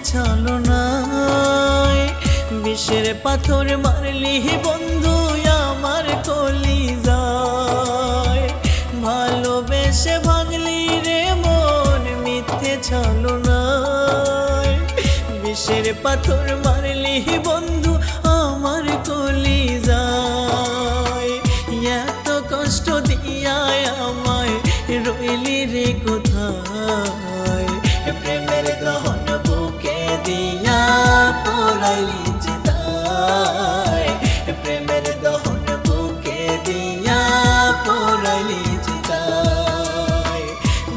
ছলনায় বিষের পাথর মারলি বন্ধু আমার কলিজায় ভালোবেসে ভাঙলি রে মন মিথ্যে ছলনায় বিষের পাথর মারলি বন্ধু আমার কলিজায় এত কষ্ট দিয়ায় আমায় রইলি রে কোথায় প্রেমের দহন বুকে দিয়া পোড়াইলি চিতায় প্রেমের দহন বুকে দিয়া পোড়াইলি চিতায়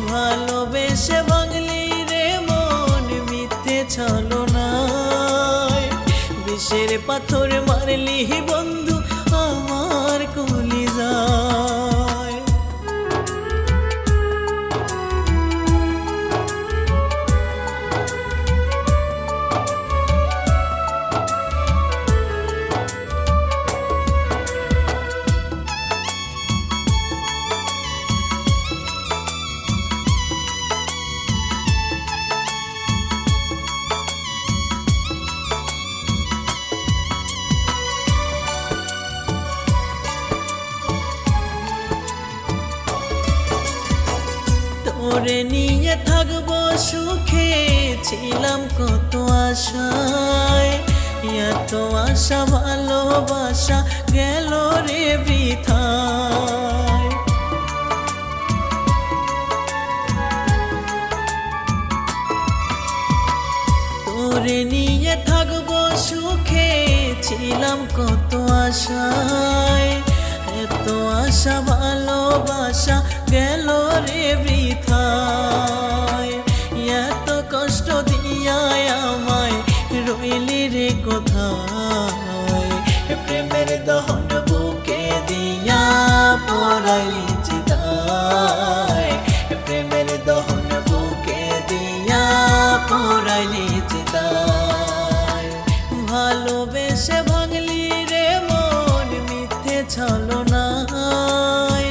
ভালোবেসে ভাঙলি রে মন মিথ্যে ছলনায় বিষের পাথর মারলি বন্ধু আমার কলিজায় তোরে নিয়ে থাকবো সুখে ছিলাম কত আশায় এত আশা ভালোবাসা গেল রে বৃথায় তোরে নিয়ে থাকবো সুখে ছিলাম কত আশায় এত আশা ভালোবাসা গেল রে বৃথায় এত কষ্ট দিয়ায় আমায় রইলি রে কোথায় প্রেমের দহন বুকে দিয়া পোড়াইলি চিতায় প্রেমের দহন বুকে দিয়া পোড়াইলি চিতায় ভালোবেসে ভাঙলি রে মন মিথ্যে ছলনায়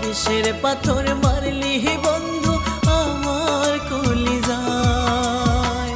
বিষের পাথর মারলি বন্ধু আমার কলিজায়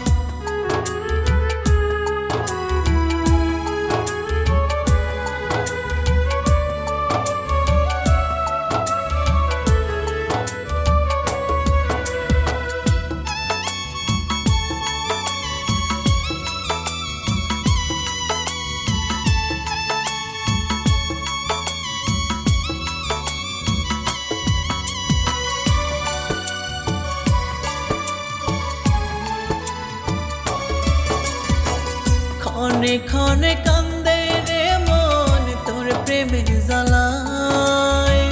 ক্ষণে ক্ষণে কান্দে রে মন তোর প্রেমের জ্বালায়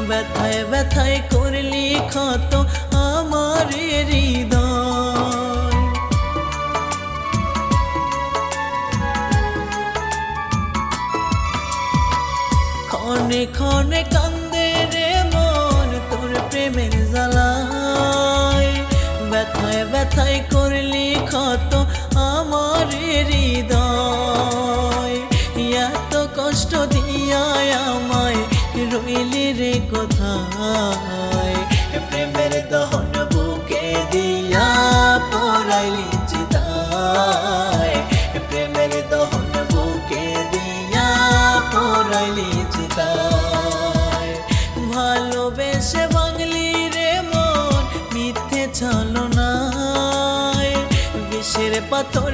ব্যথায় ব্যথায় করলি ক্ষত আমার হৃদয় ক্ষণে ক্ষণে কান্দে রে মন তোর প্রেমের জ্বালায় ব্যথায় ব্যথায় করলি ক্ষত আমার হৃদয় এত কষ্ট দিয়ায় আমায় রইলি রে কোথায় প্রেমের দহন বুকে দিয়া পোড়াইলি চিতায় প্রেমের দহন বুকে দিয়া পোড়াইলি চিতায় ভালোবেসে ভাঙলি রে মন মিথ্যে ছলনায় বিষের পাথর